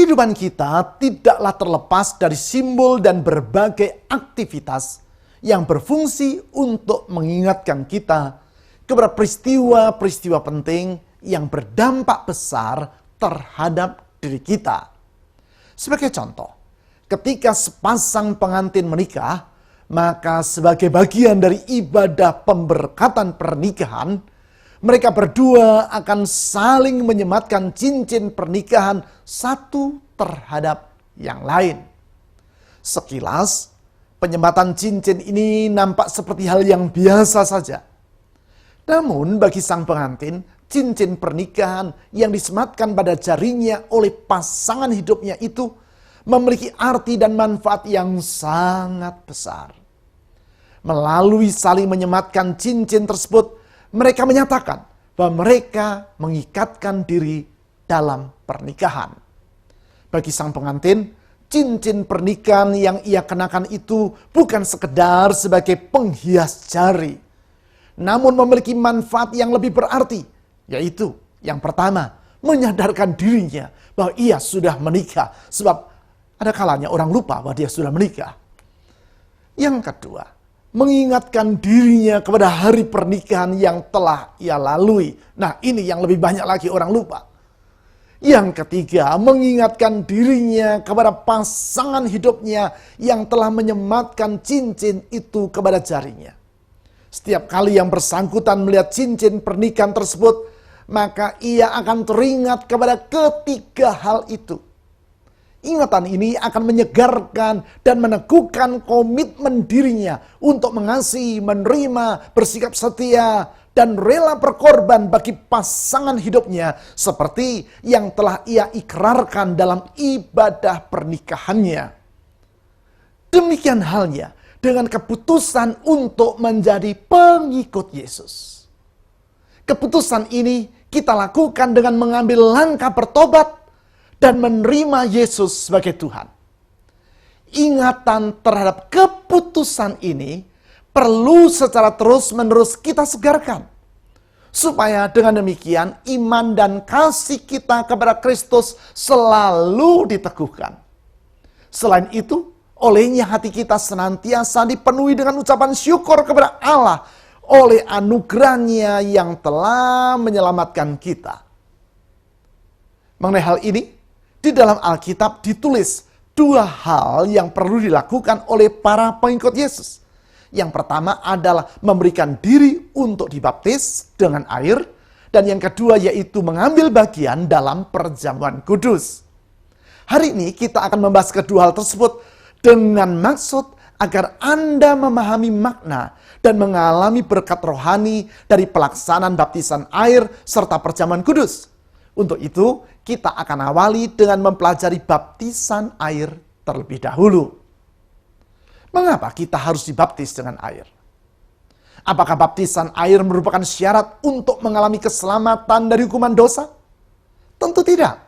Kehidupan kita tidaklah terlepas dari simbol dan berbagai aktivitas yang berfungsi untuk mengingatkan kita kepada peristiwa-peristiwa penting yang berdampak besar terhadap diri kita. Sebagai contoh, ketika sepasang pengantin menikah, maka sebagai bagian dari ibadah pemberkatan pernikahan, mereka berdua akan saling menyematkan cincin pernikahan satu terhadap yang lain. Sekilas, penyematan cincin ini nampak seperti hal yang biasa saja. Namun bagi sang pengantin, cincin pernikahan yang disematkan pada jarinya oleh pasangan hidupnya itu memiliki arti dan manfaat yang sangat besar. Melalui saling menyematkan cincin tersebut, mereka menyatakan bahwa mereka mengikatkan diri dalam pernikahan. Bagi sang pengantin, cincin pernikahan yang ia kenakan itu bukan sekedar sebagai penghias jari, namun memiliki manfaat yang lebih berarti, yaitu yang pertama, menyadarkan dirinya bahwa ia sudah menikah, sebab ada kalanya orang lupa bahwa dia sudah menikah. Yang kedua, mengingatkan dirinya kepada hari pernikahan yang telah ia lalui. Nah, ini yang lebih banyak lagi orang lupa. Yang ketiga, mengingatkan dirinya kepada pasangan hidupnya yang telah menyematkan cincin itu kepada jarinya. Setiap kali yang bersangkutan melihat cincin pernikahan tersebut, maka ia akan teringat kepada ketiga hal itu. Ingatan ini akan menyegarkan dan meneguhkan komitmen dirinya untuk mengasihi, menerima, bersikap setia, dan rela berkorban bagi pasangan hidupnya seperti yang telah ia ikrarkan dalam ibadah pernikahannya. Demikian halnya dengan keputusan untuk menjadi pengikut Yesus. Keputusan ini kita lakukan dengan mengambil langkah bertobat dan menerima Yesus sebagai Tuhan. Ingatan terhadap keputusan ini perlu secara terus-menerus kita segarkan. Supaya dengan demikian iman dan kasih kita kepada Kristus selalu diteguhkan. Selain itu, olehnya hati kita senantiasa dipenuhi dengan ucapan syukur kepada Allah oleh anugerahnya yang telah menyelamatkan kita. Mengenai hal ini, di dalam Alkitab ditulis dua hal yang perlu dilakukan oleh para pengikut Yesus. Yang pertama adalah memberikan diri untuk dibaptis dengan air. Dan yang kedua yaitu mengambil bagian dalam perjamuan kudus. Hari ini kita akan membahas kedua hal tersebut dengan maksud agar Anda memahami makna dan mengalami berkat rohani dari pelaksanaan baptisan air serta perjamuan kudus. Untuk itu, kita akan awali dengan mempelajari baptisan air terlebih dahulu. Mengapa kita harus dibaptis dengan air? Apakah baptisan air merupakan syarat untuk mengalami keselamatan dari hukuman dosa? Tentu tidak.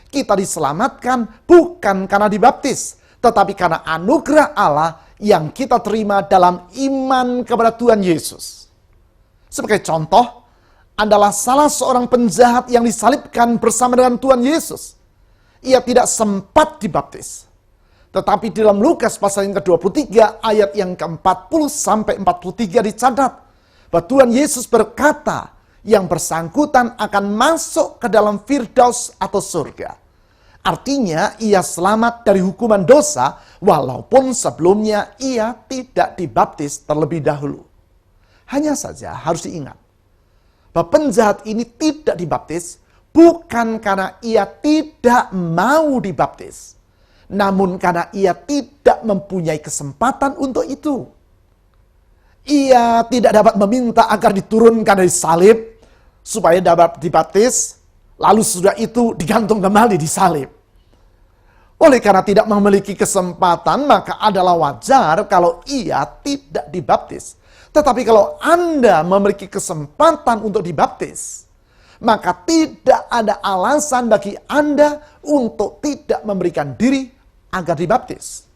Kita diselamatkan bukan karena dibaptis, tetapi karena anugerah Allah yang kita terima dalam iman kepada Tuhan Yesus. Sebagai contoh, adalah salah seorang penjahat yang disalibkan bersama dengan Tuhan Yesus. Ia tidak sempat dibaptis. Tetapi di dalam Lukas pasal yang ke-23 ayat yang ke-40 sampai 43 dicatat bahwa Tuhan Yesus berkata yang bersangkutan akan masuk ke dalam Firdaus atau surga. Artinya ia selamat dari hukuman dosa walaupun sebelumnya ia tidak dibaptis terlebih dahulu. Hanya saja harus diingat bahwa penjahat ini tidak dibaptis bukan karena ia tidak mau dibaptis, namun karena ia tidak mempunyai kesempatan untuk itu. Ia tidak dapat meminta agar diturunkan dari salib supaya dapat dibaptis, lalu sudah itu digantung kembali di salib. Oleh karena tidak memiliki kesempatan, maka adalah wajar kalau ia tidak dibaptis. Tetapi kalau Anda memiliki kesempatan untuk dibaptis, maka tidak ada alasan bagi Anda untuk tidak memberikan diri agar dibaptis.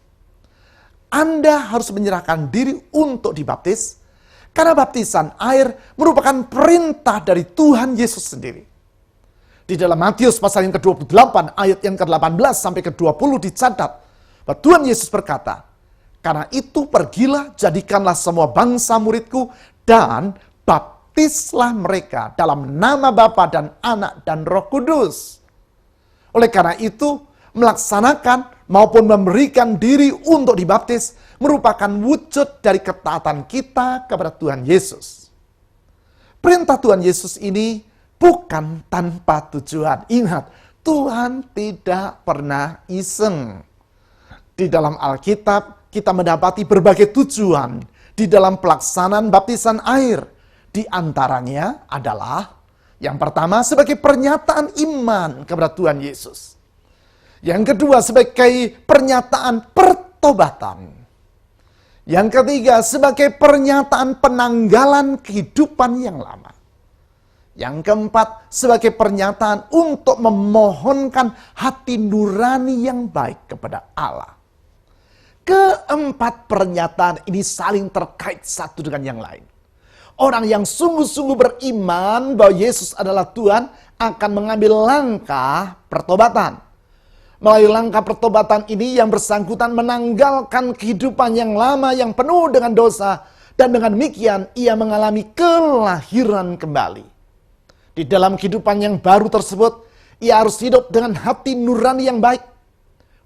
Anda harus menyerahkan diri untuk dibaptis, karena baptisan air merupakan perintah dari Tuhan Yesus sendiri. Di dalam Matius pasal yang ke-28 ayat yang ke-18 sampai ke-20 dicatat bahwa Tuhan Yesus berkata, "Karena itu pergilah, jadikanlah semua bangsa muridku dan baptislah mereka dalam nama Bapa dan Anak dan Roh Kudus." Oleh karena itu, melaksanakan maupun memberikan diri untuk dibaptis merupakan wujud dari ketaatan kita kepada Tuhan Yesus. Perintah Tuhan Yesus ini bukan tanpa tujuan. Ingat, Tuhan tidak pernah iseng. Di dalam Alkitab, kita mendapati berbagai tujuan di dalam pelaksanaan baptisan air. Di antaranya adalah, yang pertama sebagai pernyataan iman kepada Tuhan Yesus. Yang kedua sebagai pernyataan pertobatan. Yang ketiga sebagai pernyataan penanggalan kehidupan yang lama. Yang keempat, sebagai pernyataan untuk memohonkan hati nurani yang baik kepada Allah. Keempat pernyataan ini saling terkait satu dengan yang lain. Orang yang sungguh-sungguh beriman bahwa Yesus adalah Tuhan akan mengambil langkah pertobatan. Melalui langkah pertobatan ini yang bersangkutan menanggalkan kehidupan yang lama yang penuh dengan dosa. Dan dengan demikian ia mengalami kelahiran kembali. Di dalam kehidupan yang baru tersebut, ia harus hidup dengan hati nurani yang baik.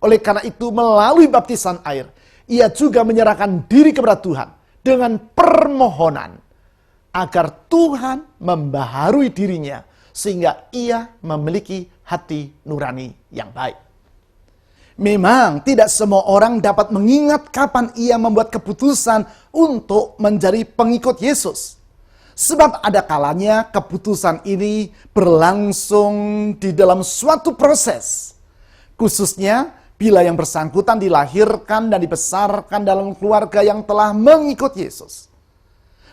Oleh karena itu, melalui baptisan air, ia juga menyerahkan diri kepada Tuhan dengan permohonan agar Tuhan membaharui dirinya sehingga ia memiliki hati nurani yang baik. Memang tidak semua orang dapat mengingat kapan ia membuat keputusan untuk menjadi pengikut Yesus. Sebab ada kalanya keputusan ini berlangsung di dalam suatu proses. Khususnya bila yang bersangkutan dilahirkan dan dibesarkan dalam keluarga yang telah mengikut Yesus.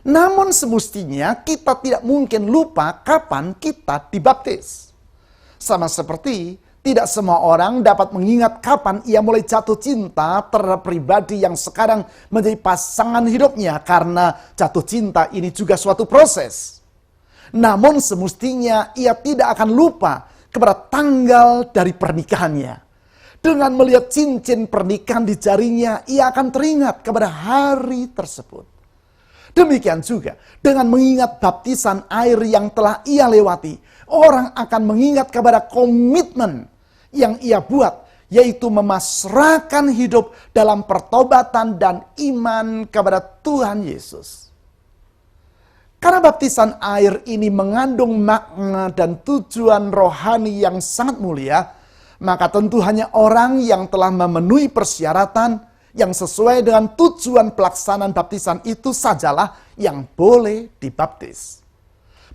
Namun semestinya kita tidak mungkin lupa kapan kita dibaptis. Sama seperti tidak semua orang dapat mengingat kapan ia mulai jatuh cinta terhadap pribadi yang sekarang menjadi pasangan hidupnya, karena jatuh cinta ini juga suatu proses. Namun semestinya ia tidak akan lupa kepada tanggal dari pernikahannya. Dengan melihat cincin pernikahan di jarinya, ia akan teringat kepada hari tersebut. Demikian juga dengan mengingat baptisan air yang telah ia lewati, orang akan mengingat kepada komitmen yang ia buat, yaitu memasrahkan hidup dalam pertobatan dan iman kepada Tuhan Yesus. Karena baptisan air ini mengandung makna dan tujuan rohani yang sangat mulia, maka tentu hanya orang yang telah memenuhi persyaratan yang sesuai dengan tujuan pelaksanaan baptisan itu sajalah yang boleh dibaptis.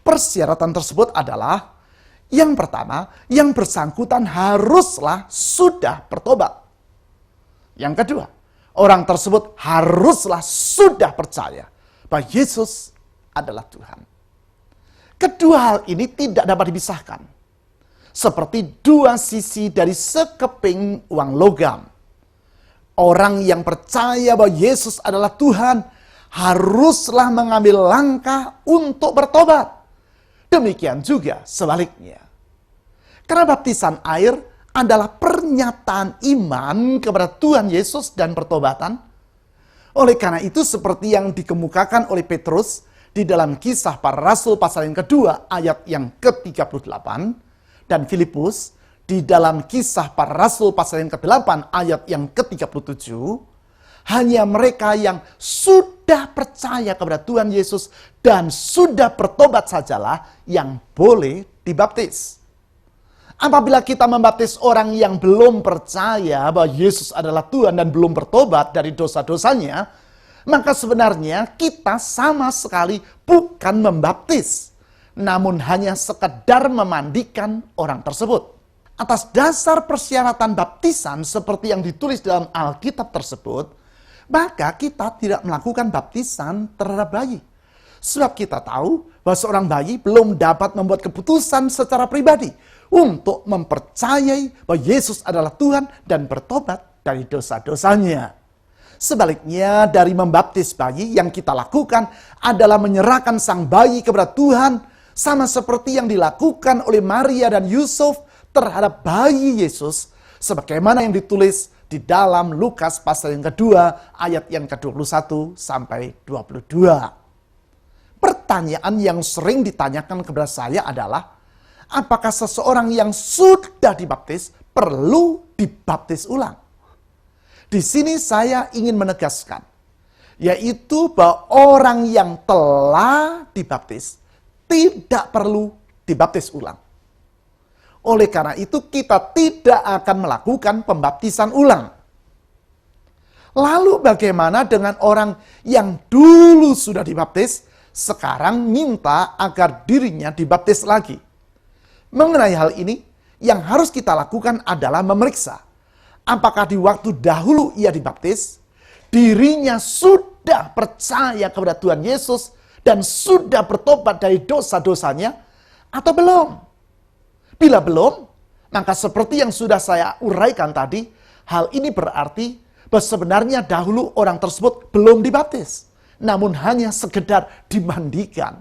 Persyaratan tersebut adalah, yang pertama, yang bersangkutan haruslah sudah bertobat. Yang kedua, orang tersebut haruslah sudah percaya bahwa Yesus adalah Tuhan. Kedua hal ini tidak dapat dipisahkan. Seperti dua sisi dari sekeping uang logam. Orang yang percaya bahwa Yesus adalah Tuhan haruslah mengambil langkah untuk bertobat. Demikian juga sebaliknya. Karena baptisan air adalah pernyataan iman kepada Tuhan Yesus dan pertobatan. Oleh karena itu, seperti yang dikemukakan oleh Petrus di dalam Kisah Para Rasul pasal yang kedua ayat yang ke-38, dan Filipus di dalam Kisah Para Rasul pasal yang ke-8 ayat yang ke-37, hanya mereka yang sudah percaya kepada Tuhan Yesus dan sudah bertobat sajalah yang boleh dibaptis. Apabila kita membaptis orang yang belum percaya bahwa Yesus adalah Tuhan dan belum bertobat dari dosa-dosanya, maka sebenarnya kita sama sekali bukan membaptis, namun hanya sekedar memandikan orang tersebut. Atas dasar persyaratan baptisan seperti yang ditulis dalam Alkitab tersebut, maka kita tidak melakukan baptisan terhadap bayi. Sebab kita tahu bahwa seorang bayi belum dapat membuat keputusan secara pribadi untuk mempercayai bahwa Yesus adalah Tuhan dan bertobat dari dosa-dosanya. Sebaliknya, dari membaptis bayi yang kita lakukan adalah menyerahkan sang bayi kepada Tuhan Sama seperti yang dilakukan oleh Maria dan Yusuf terhadap bayi Yesus, sebagaimana yang ditulis di dalam Lukas pasal yang kedua, ayat yang ke-21 sampai 22. Pertanyaan yang sering ditanyakan kepada saya adalah, apakah seseorang yang sudah dibaptis perlu dibaptis ulang? Di sini saya ingin menegaskan, yaitu bahwa orang yang telah dibaptis tidak perlu dibaptis ulang. Oleh karena itu kita tidak akan melakukan pembaptisan ulang. Lalu bagaimana dengan orang yang dulu sudah dibaptis, sekarang minta agar dirinya dibaptis lagi? Mengenai hal ini, yang harus kita lakukan adalah memeriksa apakah di waktu dahulu ia dibaptis, dirinya sudah percaya kepada Tuhan Yesus dan sudah bertobat dari dosa-dosanya atau belum. Bila belum, maka seperti yang sudah saya uraikan tadi, hal ini berarti bahwa sebenarnya dahulu orang tersebut belum dibaptis, namun hanya sekedar dimandikan.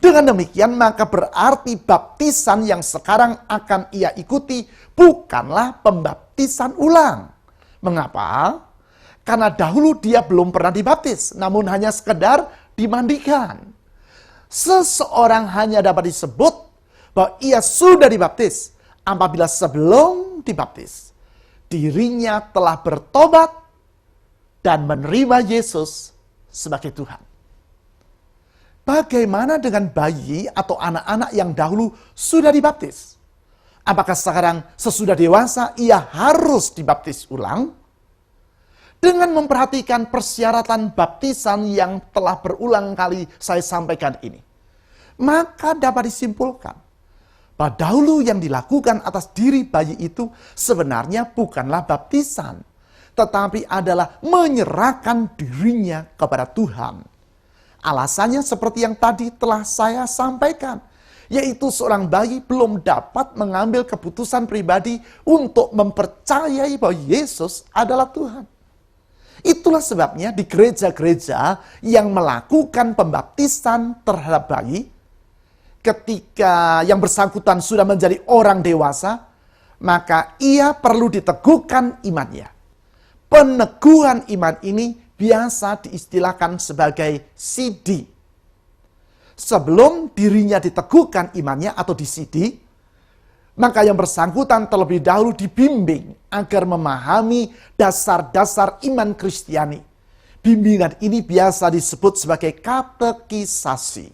Dengan demikian maka berarti baptisan yang sekarang akan ia ikuti bukanlah pembaptisan ulang. Mengapa? Karena dahulu dia belum pernah dibaptis, namun hanya sekedar dimandikan. Seseorang hanya dapat disebut bahwa ia sudah dibaptis apabila sebelum dibaptis dirinya telah bertobat dan menerima Yesus sebagai Tuhan. Bagaimana dengan bayi atau anak-anak yang dahulu sudah dibaptis? Apakah sekarang sesudah dewasa ia harus dibaptis ulang? Dengan memperhatikan persyaratan baptisan yang telah berulang kali saya sampaikan ini, maka dapat disimpulkan bahwa dahulu yang dilakukan atas diri bayi itu sebenarnya bukanlah baptisan, tetapi adalah menyerahkan dirinya kepada Tuhan. Alasannya seperti yang tadi telah saya sampaikan, yaitu seorang bayi belum dapat mengambil keputusan pribadi untuk mempercayai bahwa Yesus adalah Tuhan. Itulah sebabnya di gereja-gereja yang melakukan pembaptisan terhadap bayi, ketika yang bersangkutan sudah menjadi orang dewasa, maka ia perlu diteguhkan imannya. Peneguhan iman ini biasa diistilahkan sebagai CD. Sebelum dirinya diteguhkan imannya atau di CD, maka yang bersangkutan terlebih dahulu dibimbing agar memahami dasar-dasar iman Kristiani. Bimbingan ini biasa disebut sebagai katekisasi.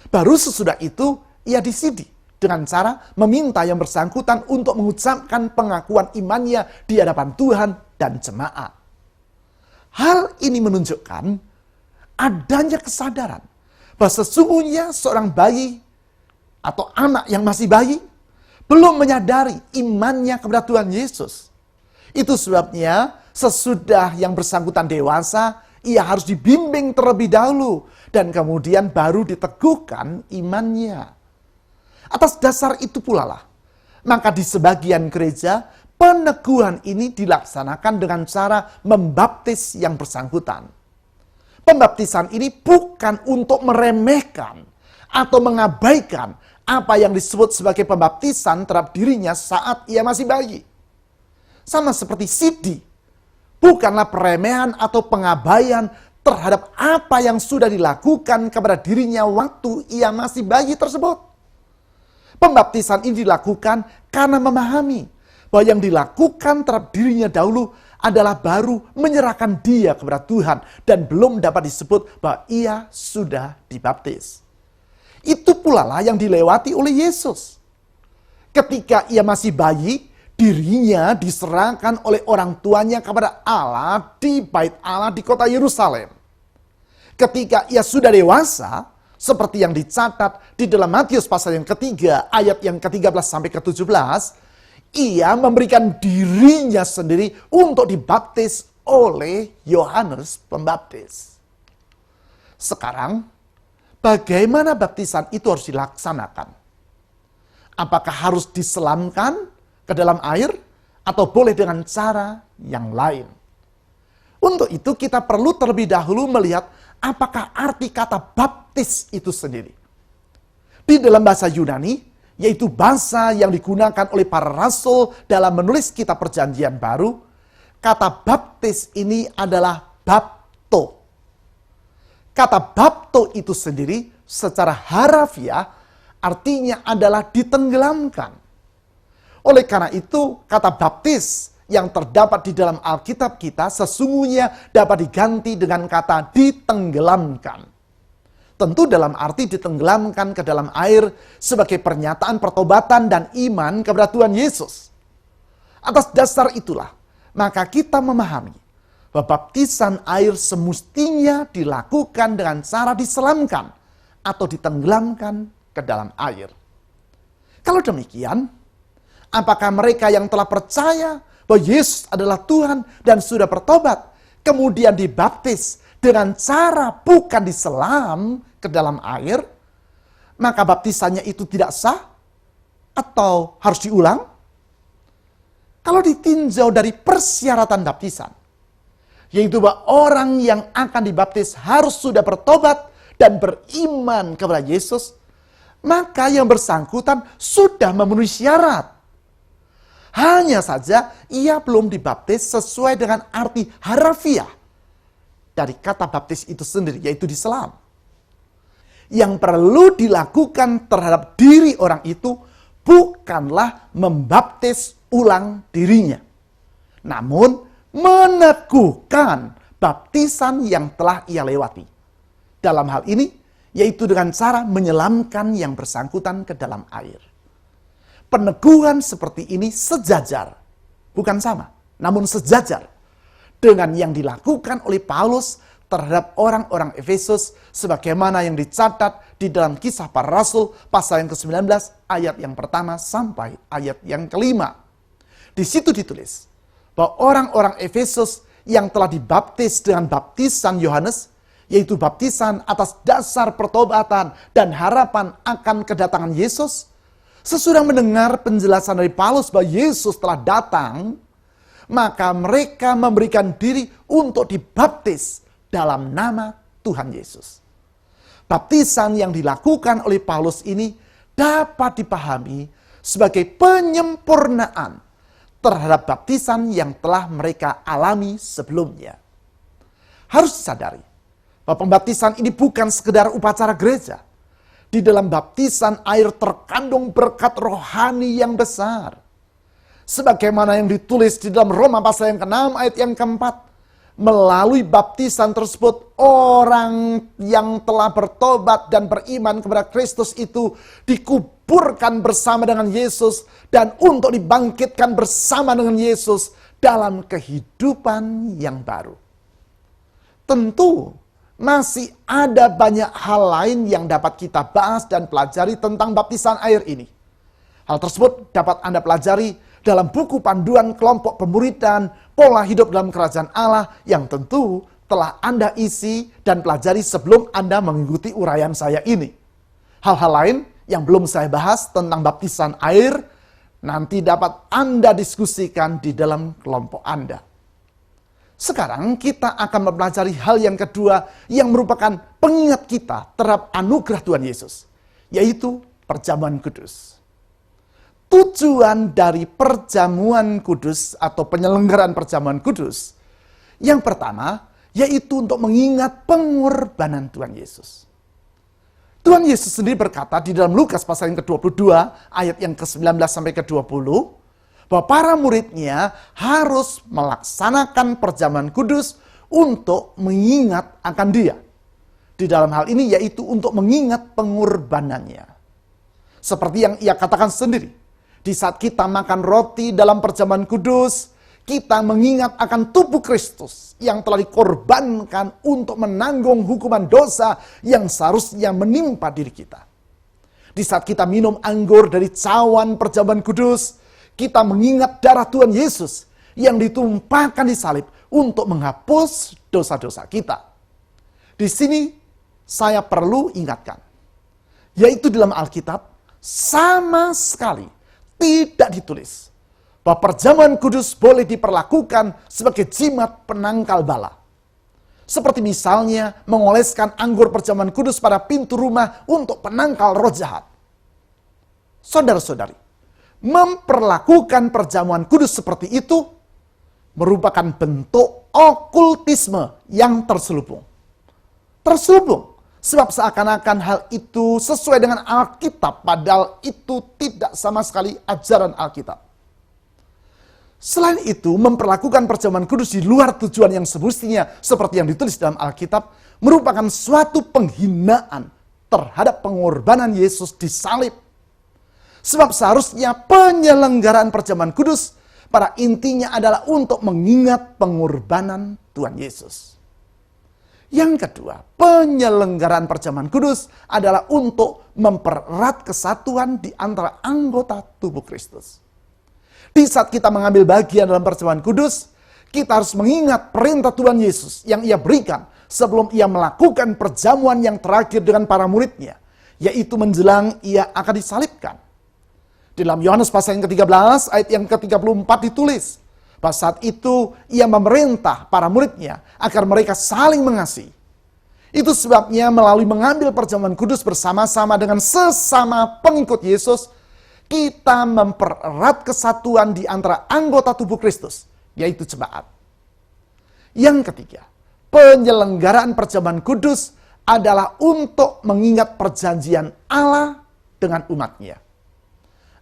Baru sesudah itu ia di CD dengan cara meminta yang bersangkutan untuk mengucapkan pengakuan imannya di hadapan Tuhan dan jemaat. Hal ini menunjukkan adanya kesadaran bahwa sesungguhnya seorang bayi atau anak yang masih bayi belum menyadari imannya kepada Tuhan Yesus. Itu sebabnya sesudah yang bersangkutan dewasa, ia harus dibimbing terlebih dahulu dan kemudian baru diteguhkan imannya. Atas dasar itu pula lah, maka di sebagian gereja peneguhan ini dilaksanakan dengan cara membaptis yang bersangkutan. Pembaptisan ini bukan untuk meremehkan atau mengabaikan apa yang disebut sebagai pembaptisan terhadap dirinya saat ia masih bayi. Sama seperti CD, bukanlah peremehan atau pengabaian terhadap apa yang sudah dilakukan kepada dirinya waktu ia masih bayi tersebut. Pembaptisan ini dilakukan karena memahami bahwa yang dilakukan terhadap dirinya dahulu adalah baru menyerahkan dia kepada Tuhan dan belum dapat disebut bahwa ia sudah dibaptis. Itu pula lah yang dilewati oleh Yesus. Ketika ia masih bayi, dirinya diserahkan oleh orang tuanya kepada Allah di bait Allah di kota Yerusalem. Ketika ia sudah dewasa, seperti yang dicatat di dalam Matius pasal yang ketiga, ayat yang ke-13 sampai ke-17, ia memberikan dirinya sendiri untuk dibaptis oleh Yohanes Pembaptis. Sekarang, bagaimana baptisan itu harus dilaksanakan? Apakah harus diselamkan ke dalam air atau boleh dengan cara yang lain? Untuk itu kita perlu terlebih dahulu melihat apakah arti kata baptis itu sendiri. Di dalam bahasa Yunani, yaitu bahasa yang digunakan oleh para rasul dalam menulis kitab Perjanjian Baru, kata baptis ini adalah bapto. Kata bapto itu sendiri secara harafiah artinya adalah ditenggelamkan. Oleh karena itu, kata baptis yang terdapat di dalam Alkitab kita sesungguhnya dapat diganti dengan kata ditenggelamkan. Tentu dalam arti ditenggelamkan ke dalam air sebagai pernyataan pertobatan dan iman kepada Tuhan Yesus. Atas dasar itulah, maka kita memahami bahwa baptisan air semestinya dilakukan dengan cara diselamkan atau ditenggelamkan ke dalam air. Kalau demikian, apakah mereka yang telah percaya bahwa Yesus adalah Tuhan dan sudah bertobat, kemudian dibaptis dengan cara bukan diselam ke dalam air, maka baptisannya itu tidak sah atau harus diulang? Kalau ditinjau dari persyaratan baptisan, yaitu bahwa orang yang akan dibaptis harus sudah bertobat dan beriman kepada Yesus, maka yang bersangkutan sudah memenuhi syarat. Hanya saja ia belum dibaptis sesuai dengan arti harafiah dari kata baptis itu sendiri, yaitu diselam. Yang perlu dilakukan terhadap diri orang itu bukanlah membaptis ulang dirinya, namun meneguhkan baptisan yang telah ia lewati. Dalam hal ini, yaitu dengan cara menyelamkan yang bersangkutan ke dalam air. Peneguhan seperti ini sejajar, bukan sama, namun sejajar dengan yang dilakukan oleh Paulus terhadap orang-orang Efesus sebagaimana yang dicatat di dalam Kisah Para Rasul pasal yang ke-19 ayat yang pertama sampai ayat yang kelima. Di situ ditulis bahwa orang-orang Efesus yang telah dibaptis dengan baptisan Yohanes, yaitu baptisan atas dasar pertobatan dan harapan akan kedatangan Yesus, sesudah mendengar penjelasan dari Paulus bahwa Yesus telah datang, maka mereka memberikan diri untuk dibaptis dalam nama Tuhan Yesus. Baptisan yang dilakukan oleh Paulus ini dapat dipahami sebagai penyempurnaan terhadap baptisan yang telah mereka alami sebelumnya. Harus disadari bahwa pembaptisan ini bukan sekedar upacara gereja. Di dalam baptisan air terkandung berkat rohani yang besar. Sebagaimana yang ditulis di dalam Roma pasal yang ke-6 ayat yang ke-4. Melalui baptisan tersebut, orang yang telah bertobat dan beriman kepada Kristus itu dikuburkan bersama dengan Yesus dan untuk dibangkitkan bersama dengan Yesus dalam kehidupan yang baru. Tentu masih ada banyak hal lain yang dapat kita bahas dan pelajari tentang baptisan air ini. Hal tersebut dapat Anda pelajari dalam buku panduan kelompok pemuridan pola hidup dalam kerajaan Allah yang tentu telah Anda isi dan pelajari sebelum Anda mengikuti uraian saya ini. Hal-hal lain yang belum saya bahas tentang baptisan air nanti dapat Anda diskusikan di dalam kelompok Anda. Sekarang kita akan mempelajari hal yang kedua yang merupakan pengingat kita terhadap anugerah Tuhan Yesus, yaitu perjamuan kudus. Tujuan dari perjamuan kudus atau penyelenggaraan perjamuan kudus yang pertama yaitu untuk mengingat pengorbanan Tuhan Yesus. Tuhan Yesus sendiri berkata di dalam Lukas pasal yang ke-22 ayat yang ke-19 sampai ke-20 bahwa para muridnya harus melaksanakan perjamuan kudus untuk mengingat akan Dia. Di dalam hal ini yaitu untuk mengingat pengorbanannya. Seperti yang ia katakan sendiri. Di saat kita makan roti dalam perjamuan kudus, kita mengingat akan tubuh Kristus yang telah dikorbankan untuk menanggung hukuman dosa yang seharusnya menimpa diri kita. Di saat kita minum anggur dari cawan perjamuan kudus, kita mengingat darah Tuhan Yesus yang ditumpahkan di salib untuk menghapus dosa-dosa kita. Di sini saya perlu ingatkan, yaitu di dalam Alkitab sama sekali tidak ditulis bahwa perjamuan kudus boleh diperlakukan sebagai jimat penangkal bala. Seperti misalnya mengoleskan anggur perjamuan kudus pada pintu rumah untuk penangkal roh jahat. Saudara-saudari, memperlakukan perjamuan kudus seperti itu merupakan bentuk okultisme yang terselubung. Terselubung, sebab seakan-akan hal itu sesuai dengan Alkitab, padahal itu tidak sama sekali ajaran Alkitab. Selain itu, memperlakukan perjamuan kudus di luar tujuan yang semestinya seperti yang ditulis dalam Alkitab merupakan suatu penghinaan terhadap pengorbanan Yesus di salib. Sebab seharusnya penyelenggaraan perjamuan kudus pada intinya adalah untuk mengingat pengorbanan Tuhan Yesus. Yang kedua, penyelenggaraan perjamuan kudus adalah untuk mempererat kesatuan di antara anggota tubuh Kristus. Di saat kita mengambil bagian dalam perjamuan kudus, kita harus mengingat perintah Tuhan Yesus yang ia berikan sebelum ia melakukan perjamuan yang terakhir dengan para muridnya, yaitu menjelang ia akan disalibkan. Di dalam Yohanes pasal yang ke-13 ayat yang ke-34 ditulis, pada saat itu ia memerintah para muridnya agar mereka saling mengasihi. Itu sebabnya melalui mengambil perjamuan kudus bersama-sama dengan sesama pengikut Yesus, kita mempererat kesatuan di antara anggota tubuh Kristus, yaitu jemaat. Yang ketiga, penyelenggaraan perjamuan kudus adalah untuk mengingat perjanjian Allah dengan umatnya.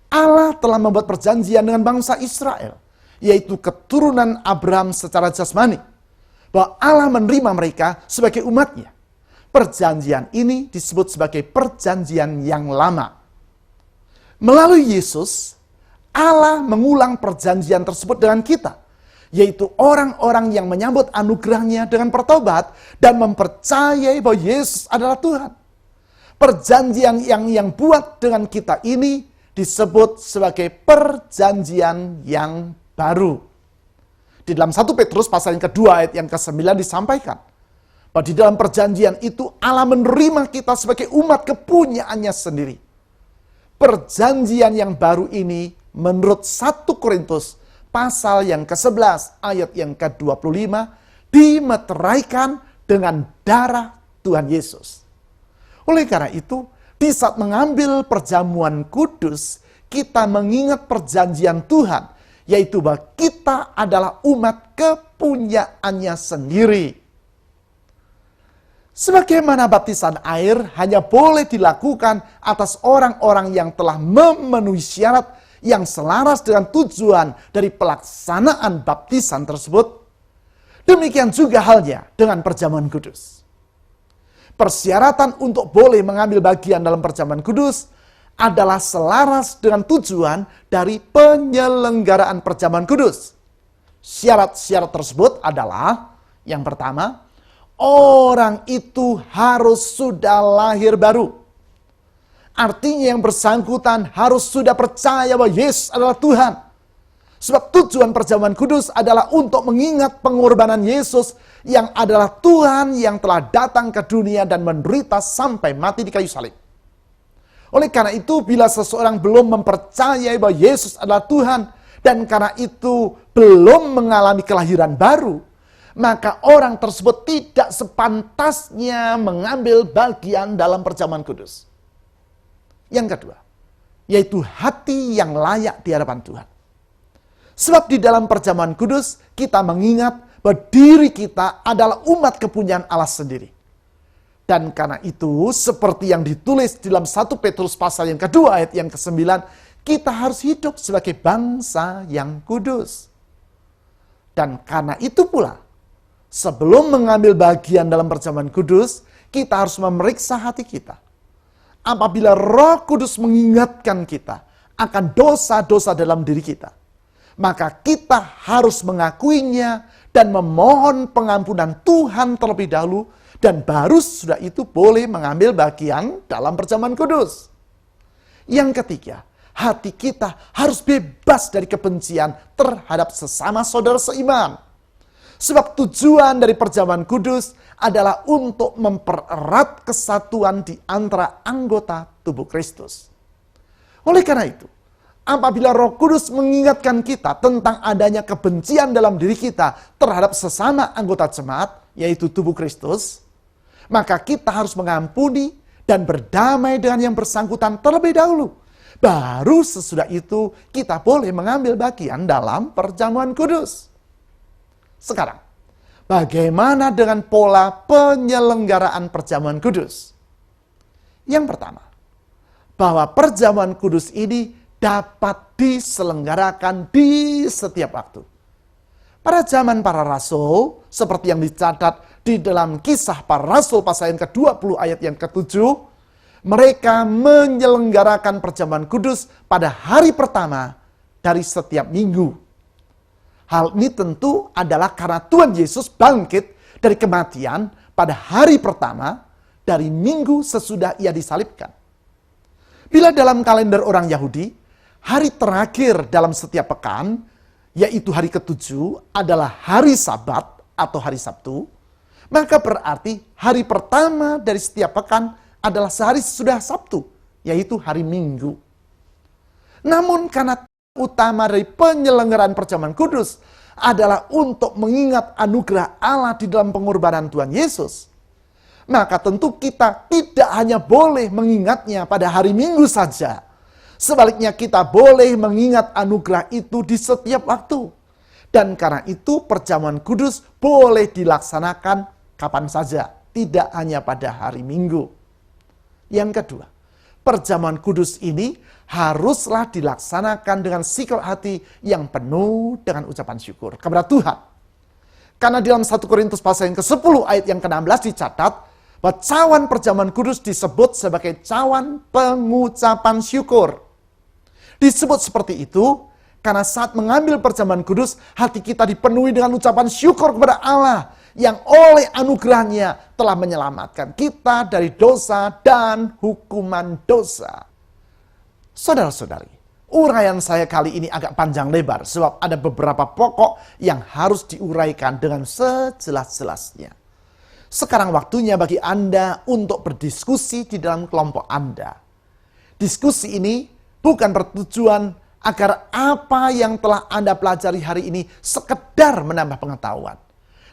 Allah telah membuat perjanjian dengan bangsa Israel, yaitu keturunan Abraham secara jasmani, bahwa Allah menerima mereka sebagai umatnya. Perjanjian ini disebut sebagai perjanjian yang lama. Melalui Yesus, Allah mengulang perjanjian tersebut dengan kita, yaitu orang-orang yang menyambut anugerahnya dengan bertobat dan mempercayai bahwa Yesus adalah Tuhan. Perjanjian yang buat dengan kita ini disebut sebagai perjanjian yang baru. Di dalam 1 Petrus pasal yang kedua ayat yang ke-9 disampaikan, bahwa di dalam perjanjian itu Allah menerima kita sebagai umat kepunyaannya sendiri. Perjanjian yang baru ini menurut 1 Korintus pasal yang ke-11 ayat yang ke-25 dimeteraikan dengan darah Tuhan Yesus. Oleh karena itu, di saat mengambil perjamuan kudus, kita mengingat perjanjian Tuhan, yaitu bahwa kita adalah umat kepunyaannya sendiri. Sebagaimana baptisan air hanya boleh dilakukan atas orang-orang yang telah memenuhi syarat yang selaras dengan tujuan dari pelaksanaan baptisan tersebut, demikian juga halnya dengan perjamuan kudus. Persyaratan untuk boleh mengambil bagian dalam perjamuan kudus adalah selaras dengan tujuan dari penyelenggaraan perjamuan kudus. Syarat-syarat tersebut adalah, yang pertama, orang itu harus sudah lahir baru. Artinya yang bersangkutan harus sudah percaya bahwa Yesus adalah Tuhan. Sebab tujuan perjamuan kudus adalah untuk mengingat pengorbanan Yesus yang adalah Tuhan yang telah datang ke dunia dan menderita sampai mati di kayu salib. Oleh karena itu, bila seseorang belum mempercayai bahwa Yesus adalah Tuhan, dan karena itu belum mengalami kelahiran baru, maka orang tersebut tidak sepantasnya mengambil bagian dalam perjamuan kudus. Yang kedua, yaitu hati yang layak di hadapan Tuhan. Sebab di dalam perjamuan kudus, kita mengingat bahwa diri kita adalah umat kepunyaan Allah sendiri. Dan karena itu, seperti yang ditulis dalam 1 Petrus pasal yang kedua ayat yang ke-9, kita harus hidup sebagai bangsa yang kudus. Dan karena itu pula, sebelum mengambil bagian dalam perjamuan kudus, kita harus memeriksa hati kita. Apabila Roh Kudus mengingatkan kita akan dosa-dosa dalam diri kita, maka kita harus mengakuinya dan memohon pengampunan Tuhan terlebih dahulu, dan baru sudah itu boleh mengambil bagian dalam perjamuan kudus. Yang ketiga, hati kita harus bebas dari kebencian terhadap sesama saudara seiman. Sebab tujuan dari perjamuan kudus adalah untuk mempererat kesatuan di antara anggota tubuh Kristus. Oleh karena itu, apabila Roh Kudus mengingatkan kita tentang adanya kebencian dalam diri kita terhadap sesama anggota jemaat, yaitu tubuh Kristus, maka kita harus mengampuni dan berdamai dengan yang bersangkutan terlebih dahulu. Baru sesudah itu kita boleh mengambil bagian dalam perjamuan kudus. Sekarang, bagaimana dengan pola penyelenggaraan perjamuan kudus? Yang pertama, bahwa perjamuan kudus ini dapat diselenggarakan di setiap waktu. Pada zaman para rasul, seperti yang dicatat di dalam Kisah Para Rasul pasal yang ke-20 ayat yang ke-7, mereka menyelenggarakan perjamuan kudus pada hari pertama dari setiap minggu. Hal ini tentu adalah karena Tuhan Yesus bangkit dari kematian pada hari pertama dari minggu sesudah ia disalibkan. Bila dalam kalender orang Yahudi, hari terakhir dalam setiap pekan, yaitu hari ke-7 adalah hari Sabat atau hari Sabtu, maka berarti hari pertama dari setiap pekan adalah sehari sesudah Sabtu, yaitu hari Minggu. Namun karena utama dari penyelenggaraan perjamuan kudus adalah untuk mengingat anugerah Allah di dalam pengorbanan Tuhan Yesus, maka tentu kita tidak hanya boleh mengingatnya pada hari Minggu saja. Sebaliknya kita boleh mengingat anugerah itu di setiap waktu. Dan karena itu perjamuan kudus boleh dilaksanakan kapan saja, tidak hanya pada hari Minggu. Yang kedua, perjamuan kudus ini haruslah dilaksanakan dengan sikap hati yang penuh dengan ucapan syukur kepada Tuhan. Karena dalam 1 Korintus pasal yang ke-10 ayat yang ke-16 dicatat bahwa cawan perjamuan kudus disebut sebagai cawan pengucapan syukur. Disebut seperti itu karena saat mengambil perjamuan kudus, hati kita dipenuhi dengan ucapan syukur kepada Allah yang oleh anugerahnya telah menyelamatkan kita dari dosa dan hukuman dosa. Saudara-saudari, uraian saya kali ini agak panjang lebar sebab ada beberapa pokok yang harus diuraikan dengan sejelas-jelasnya. Sekarang waktunya bagi Anda untuk berdiskusi di dalam kelompok Anda. Diskusi ini bukan bertujuan agar apa yang telah Anda pelajari hari ini sekedar menambah pengetahuan.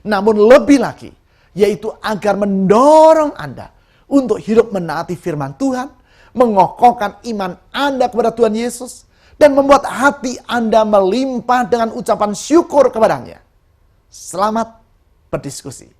Namun lebih lagi, yaitu agar mendorong Anda untuk hidup menaati firman Tuhan, mengokohkan iman Anda kepada Tuhan Yesus, dan membuat hati Anda melimpah dengan ucapan syukur kepadanya. Selamat berdiskusi.